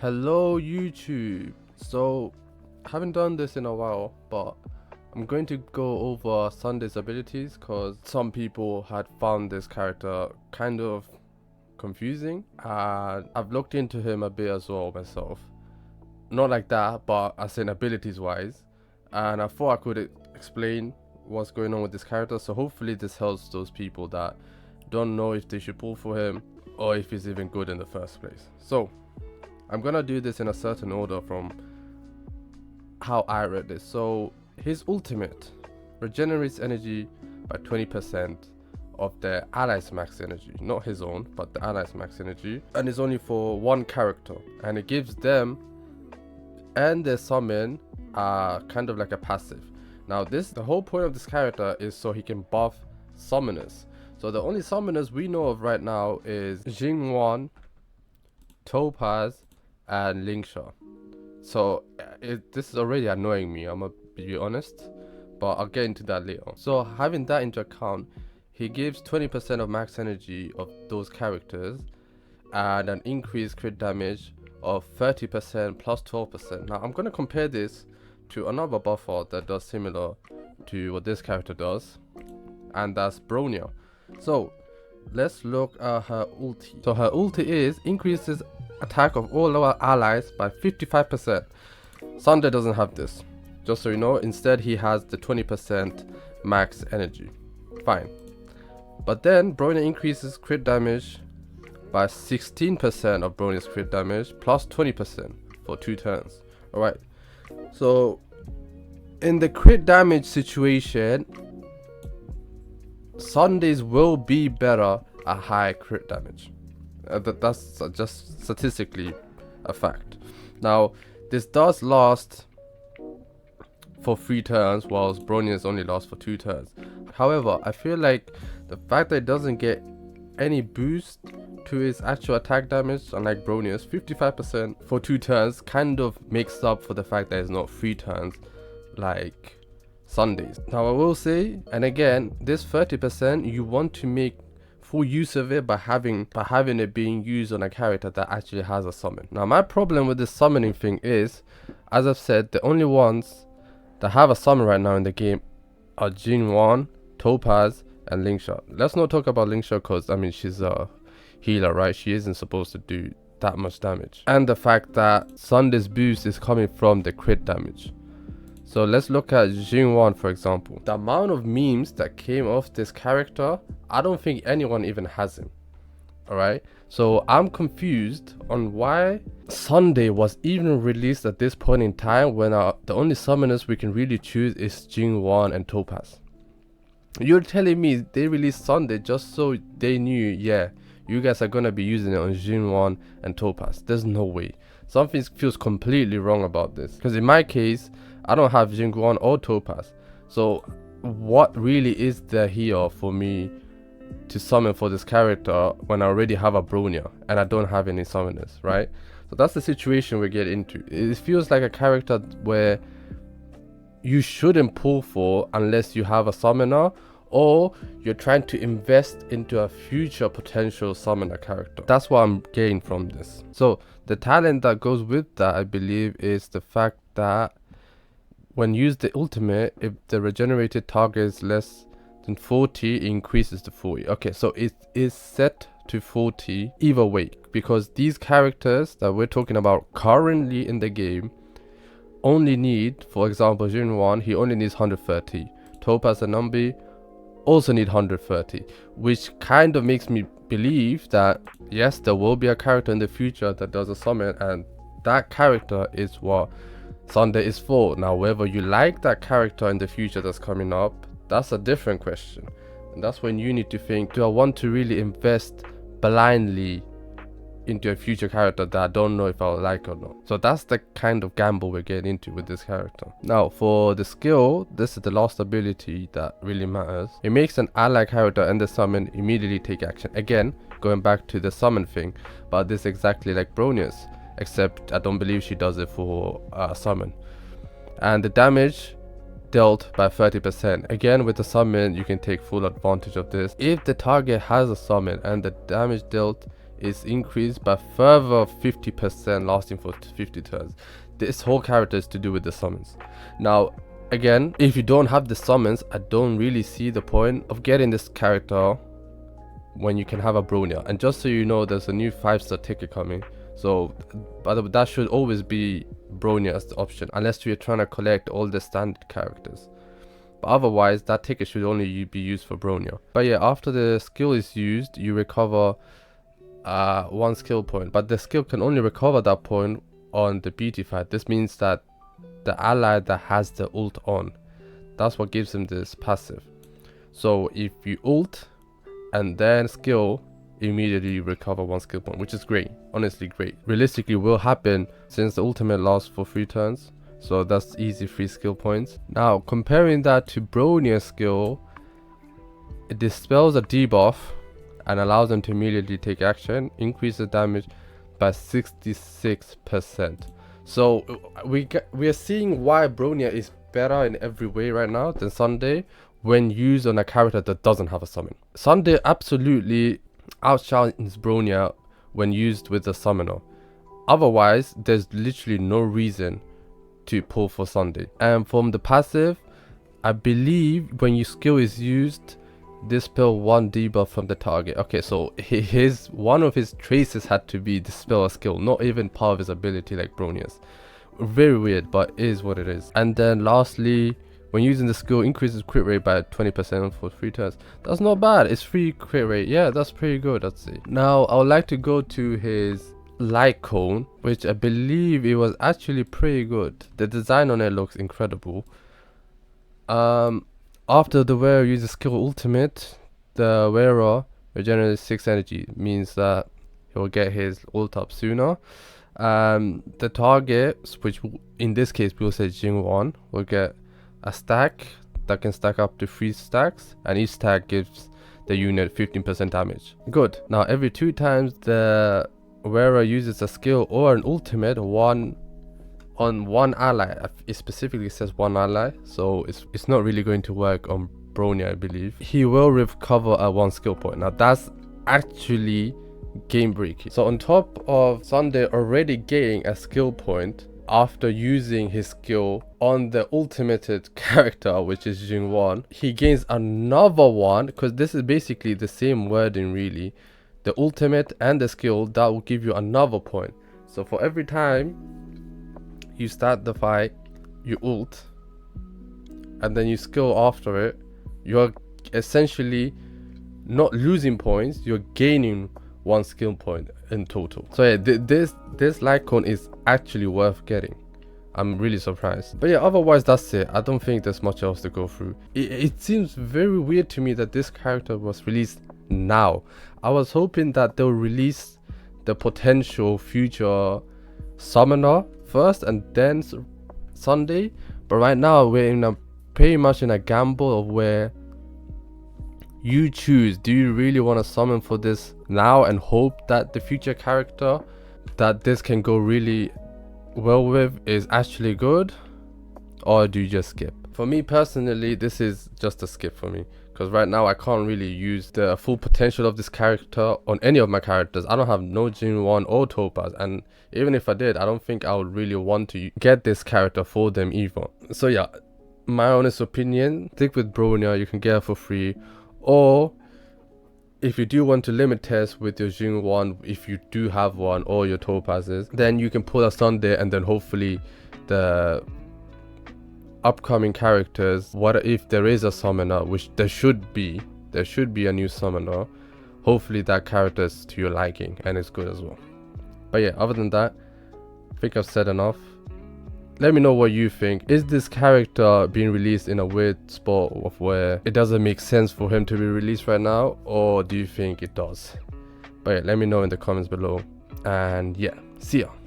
Hello YouTube. So haven't done this in a while, but I'm going to go over Sunday's abilities because some people had found this character kind of confusing, and I've looked into him a bit as well myself. Not like that, but as in abilities wise, and I thought I could explain what's going on with this character, so hopefully this helps those people that don't know if they should pull for him or if he's even good in the first place. So I'm gonna do this in a certain order from how I read this. So his ultimate regenerates energy by 20% of the allies' max energy, not his own, but the allies' max energy, and is only for one character, and it gives them and their summon kind of like a passive. Now the whole point of this character is so he can buff summoners. So the only summoners we know of right now is Jingwan, Topaz, and Lingsha. So this is already annoying me, I'm gonna be honest, but I'll get into that later. So having that into account, he gives 20% of max energy of those characters and an increased crit damage of 30% plus 12%. Now I'm gonna compare this to another buffer that does similar to what this character does, and that's Bronya. So let's look at her ulti. So her ulti increases attack of all our allies by 55%. Sunday doesn't have this, just so you know. Instead he has the 20% max energy. Fine. But then Bronya increases crit damage by 16% of Bronya's crit damage plus 20% for 2 turns. Alright, so in the crit damage situation, Sundays will be better at high crit damage. That's just statistically a fact. Now this does last for 3 turns, whilst Bronya's only lasts for 2 turns. However, I feel like the fact that it doesn't get any boost to its actual attack damage, unlike Bronya's 55% for 2 turns, kind of makes up for the fact that it's not 3 turns like Sundays. Now I will say, and again, this 30% you want to make full use of it by having it being used on a character that actually has a summon. Now my problem with this summoning thing is, as I've said, the only ones that have a summon right now in the game are Jinwan, Topaz, and Lingsha. Let's not talk about Lingsha because I mean she's a healer, right? She isn't supposed to do that much damage, and the fact that Sunday's boost is coming from the crit damage. So let's look at Jingwan for example. The amount of memes that came off this character, I don't think anyone even has him. Alright, so I'm confused on why Sunday was even released at this point in time when the only summoners we can really choose is Jingwan and Topaz. You're telling me they released Sunday just so they knew, yeah, you guys are gonna be using it on Jingwan and Topaz? There's no way. Something feels completely wrong about this, because in my case I don't have Jingwan or Topaz. So what really is there here for me to summon for this character when I already have a Bronya and I don't have any summoners, right? So that's the situation we get into. It feels like a character where you shouldn't pull for unless you have a summoner, or you're trying to invest into a future potential summoner character. That's what I'm getting from this. So the talent that goes with that, I believe, is the fact that when used the ultimate, if the regenerated target is less than 40, it increases to 40. Okay, so it is set to 40 either way, because these characters that we're talking about currently in the game only need, for example, Jinwan, he only needs 130. Topaz and Numbi also need 130, which kind of makes me believe that yes, there will be a character in the future that does a summon, and that character is what Sunday is for. Now whether you like that character in the future that's coming up, that's a different question, and that's when you need to think, do I want to really invest blindly into a future character that I don't know if I'll like or not? So that's the kind of gamble we're getting into with this character. Now for the skill, this is the last ability that really matters. It makes an ally character and the summon immediately take action. Again, going back to the summon thing, but this is exactly like Bronya's, except I don't believe she does it for summon. And the damage dealt by 30%. Again, with the summon you can take full advantage of this. If the target has a summon and the damage dealt is increased by further 50%, lasting for 50 turns. This whole character is to do with the summons. Now again, if you don't have the summons, I don't really see the point of getting this character when you can have a Bronya. And just so you know, there's a new 5-star ticket coming, so but that should always be Bronya as the option, unless you're trying to collect all the standard characters. But otherwise, that ticket should only be used for Bronya. But yeah, after the skill is used, you recover 1 skill point, but the skill can only recover that point on the beauty fight. This means that the ally that has the ult on, that's what gives him this passive. So if you ult and then skill, immediately recover 1 skill point, which is great. Honestly great. Realistically will happen since the ultimate lasts for 3 turns, so that's easy 3 skill points. Now comparing that to Bronya's skill, it dispels a debuff and allows them to immediately take action, increases damage by 66%. So we are seeing why Bronya is better in every way right now than Sunday when used on a character that doesn't have a summon. Sunday absolutely outshines Bronya when used with a summoner. Otherwise, there's literally no reason to pull for Sunday. And from the passive, I believe when your skill is used, dispel 1 debuff from the target. Okay, so one of his traces had to be dispel a skill, not even part of his ability like Bronya's. Very weird, but it is what it is. And then lastly, when using the skill, increases crit rate by 20% for 3 turns. That's not bad. It's 3 crit rate. Yeah, that's pretty good, I'd say. Now I would like to go to his light cone, which I believe it was actually pretty good. The design on it looks incredible. After the wearer uses skill ultimate, the wearer regenerates 6 energy, means that he will get his ult up sooner. The target, which in this case we'll say Jing1, will get a stack that can stack up to 3 stacks, and each stack gives the unit 15% damage. Good. Now every 2 times the wearer uses a skill or an ultimate on one ally, it specifically says 1 ally, so it's not really going to work on Bronya, I believe. He will recover a 1 skill point. Now that's actually game breaking. So on top of Sunday already getting a skill point after using his skill on the ultimated character, which is Jing1, he gains another one, because this is basically the same wording really. The ultimate and the skill, that will give you another point. So for every time you start the fight, you ult, and then you skill after it, you're essentially not losing points, you're gaining 1 skill point in total. So yeah, this light cone is actually worth getting. I'm really surprised. But yeah, otherwise that's it. I don't think there's much else to go through. It seems very weird to me that this character was released now. I was hoping that they'll release the potential future summoner first and then Sunday, but right now we're pretty much in a gamble of where you choose. Do you really want to summon for this now and hope that the future character that this can go really well with is actually good, or do you just skip? For me personally, this is just a skip for me, because right now I can't really use the full potential of this character on any of my characters. I don't have no Jing1 or Topaz, and even if I did, I don't think I would really want to get this character for them either. So yeah, my honest opinion, stick with Bronya. You can get it for free, or if you do want to limit test with your Jing1, if you do have one, or your Topazes, then you can pull a Sunday, and then hopefully the upcoming characters, what if there is a summoner, which there should be a new summoner, hopefully that character is to your liking and it's good as well. But yeah, other than that, I think I've said enough. Let me know what you think. Is this character being released in a weird spot of where it doesn't make sense for him to be released right now, or do you think it does? But yeah, let me know in the comments below, and yeah, see ya.